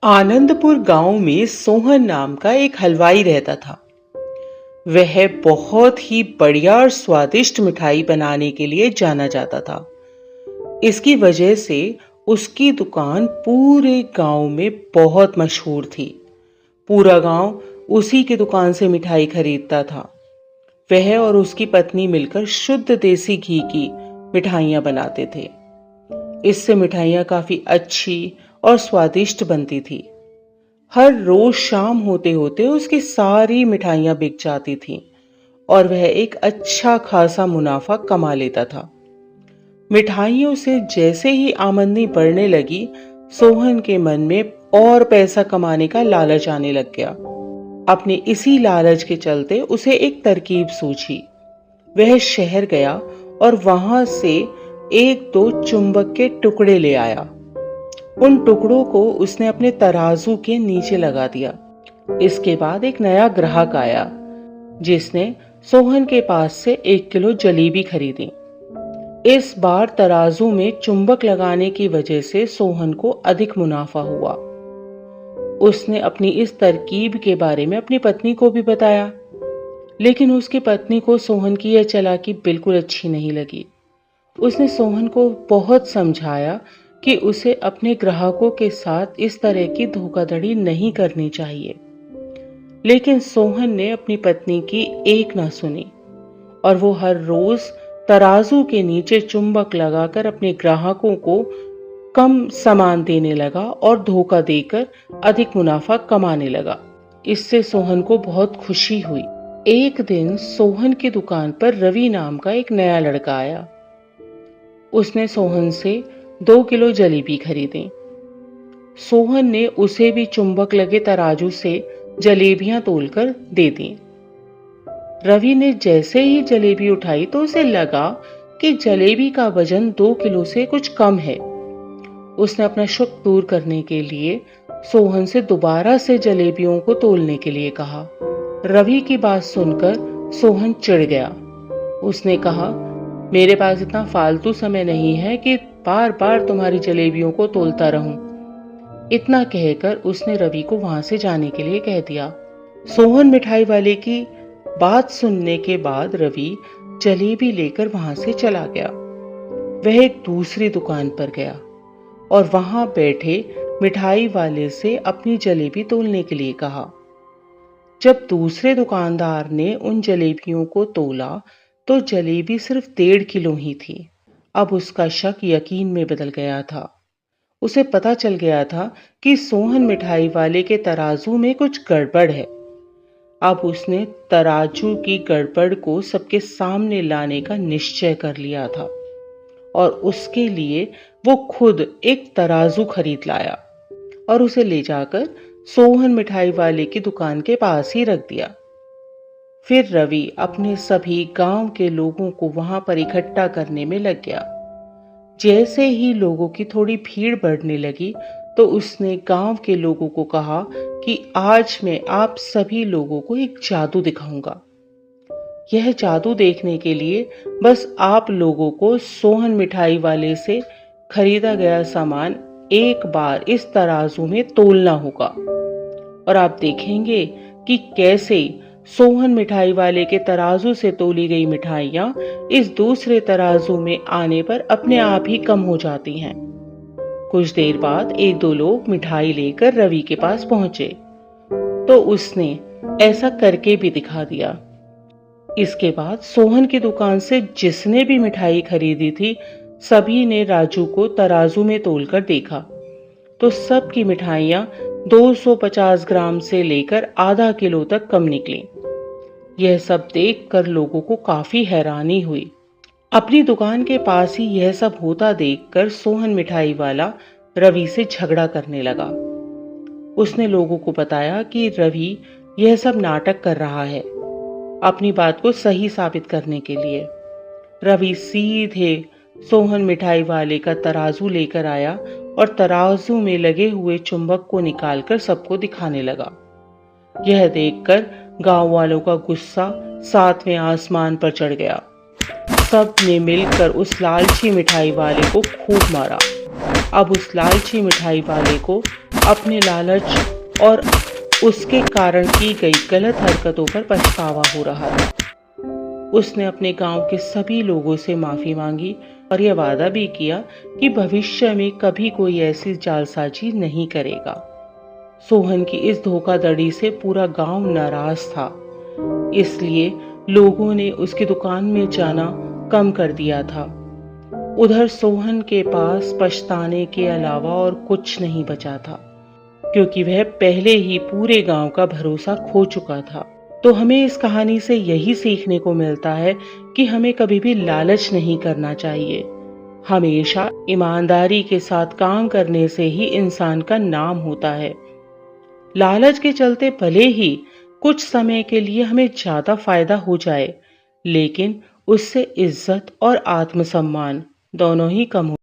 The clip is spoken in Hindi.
आनंदपुर गांव में सोहन नाम का एक हलवाई रहता था। वह बहुत ही बढ़िया और स्वादिष्ट मिठाई बनाने के लिए जाना जाता था। इसकी वजह से उसकी दुकान पूरे गांव में बहुत मशहूर थी। पूरा गांव उसी की दुकान से मिठाई खरीदता था। वह और उसकी पत्नी मिलकर शुद्ध देसी घी की मिठाइयां बनाते थे। इससे मिठाइयां काफी अच्छी और स्वादिष्ट बनती थी। हर रोज शाम होते होते उसकी सारी मिठाइयां बिक जाती थीं और वह एक अच्छा खासा मुनाफा कमा लेता था। मिठाइयों से जैसे ही आमदनी बढ़ने लगी, सोहन के मन में और पैसा कमाने का लालच आने लग गया। अपने इसी लालच के चलते उसे एक तरकीब सूझी। वह शहर गया और वहां से एक दो चुंबक के टुकड़े ले आया। उन टुकड़ों को उसने अपने तराजू के नीचे लगा दिया। इसके बाद एक नया ग्राहक आया जिसने सोहन के पास से 1 किलो जलेबी खरीदी। इस बार तराजू में चुंबक लगाने की वजह से सोहन को अधिक मुनाफा हुआ। उसने अपनी इस तरकीब के बारे में अपनी पत्नी को भी बताया, लेकिन उसकी पत्नी को सोहन की यह चालाकी बिल्कुल अच्छी नहीं लगी। उसने सोहन को बहुत समझाया कि उसे अपने ग्राहकों के साथ इस तरह की धोखाधड़ी नहीं करनी चाहिए, लेकिन सोहन ने अपनी पत्नी की एक ना सुनी और वो हर रोज तराजू के नीचे चुंबक लगाकर अपने ग्राहकों को कम सामान देने लगा और धोखा देकर अधिक मुनाफा कमाने लगा। इससे सोहन को बहुत खुशी हुई। एक दिन सोहन की दुकान पर रवि नाम का एक नया लड़का आया। उसने सोहन से 2 किलो जलेबी खरीदी। सोहन ने उसे भी चुंबक लगे तराजू से जलेबियां तोलकर दे दी। रवि ने जैसे ही जलेबी उठाई तो उसे लगा कि जलेबी का वजन 2 किलो से कुछ कम है। उसने अपना शक दूर करने के लिए सोहन से दोबारा से जलेबियों को तोलने के लिए कहा। रवि की बात सुनकर सोहन चिढ़ गया। उसने कहा, मेरे पास इतना फालतू समय नहीं है कि बार बार तुम्हारी जलेबियों को तोलता रहूं। इतना कहकर उसने रवि को वहां से जाने के लिए कह दिया। सोहन मिठाई वाले की बात सुनने के बाद रवि जलेबी लेकर वहां से चला गया। वह एक दूसरी दुकान पर गया और वहां बैठे मिठाई वाले से अपनी जलेबी तोलने के लिए कहा। जब दूसरे दुकानदार ने उन जलेबियों को तोला तो जलेबी सिर्फ 1.5 किलो ही थी। अब उसका शक यकीन में बदल गया था। उसे पता चल गया था कि सोहन मिठाई वाले के तराजू में कुछ गड़बड़ है। अब उसने तराजू की गड़बड़ को सबके सामने लाने का निश्चय कर लिया था और उसके लिए वो खुद एक तराजू खरीद लाया और उसे ले जाकर सोहन मिठाई वाले की दुकान के पास ही रख दिया। फिर रवि अपने सभी गांव के लोगों को वहां पर इकट्ठा करने में लग गया। जैसे ही लोगों की थोड़ी भीड़ बढ़ने लगी तो उसने गांव के लोगों को कहा कि आज मैं आप सभी लोगों को एक जादू दिखाऊंगा। यह जादू देखने के लिए बस आप लोगों को सोहन मिठाई वाले से खरीदा गया सामान एक बार इस तराजू में तोलना होगा और आप देखेंगे कि कैसे सोहन मिठाई वाले के तराजू से तोली गई मिठाइयां इस दूसरे तराजू में आने पर अपने आप ही कम हो जाती हैं। कुछ देर बाद 1-2 लोग मिठाई लेकर रवि के पास पहुंचे तो उसने ऐसा करके भी दिखा दिया। इसके बाद सोहन की दुकान से जिसने भी मिठाई खरीदी थी, सभी ने राजू को तराजू में तोलकर देखा तो सबकी मिठाइयां 250 ग्राम से लेकर आधा किलो तक कम निकली। यह सब देखकर लोगों को काफी हैरानी हुई। अपनी दुकान के पास ही यह सब होता देखकर सोहन मिठाई वाला रवि से झगड़ा करने लगा। उसने लोगों को बताया कि रवि यह सब नाटक कर रहा है अपनी बात को सही साबित करने के लिए। रवि सीधे सोहन मिठाई वाले का तराजू लेकर आया और तराजू में लगे हुए चुंबक को निकालकर सबको दिखाने लगा। यह देखकर गांव वालों का गुस्सा 7वें आसमान पर चढ़ गया। सब ने मिलकर उस लालची मिठाई वाले को खूब मारा। अब उस लालची मिठाई वाले को अपने लालच और उसके कारण की गई गलत हरकतों पर पछतावा हो रहा था। उसने अपने गांव के सभी लोगों से माफी मांगी और यह वादा भी किया कि भविष्य में कभी कोई ऐसी जालसाजी नहीं करेगा। सोहन की इस धोखाधड़ी से पूरा गांव नाराज था, इसलिए लोगों ने उसकी दुकान में जाना कम कर दिया था। उधर सोहन के पास पछताने के अलावा और कुछ नहीं बचा था, क्योंकि वह पहले ही पूरे गांव का भरोसा खो चुका था। तो हमें इस कहानी से यही सीखने को मिलता है कि हमें कभी भी लालच नहीं करना चाहिए। हमेशा ईमानदारी के साथ काम करने से ही इंसान का नाम होता है। लालच के चलते भले ही कुछ समय के लिए हमें ज्यादा फायदा हो जाए, लेकिन उससे इज्जत और आत्मसम्मान दोनों ही कम हो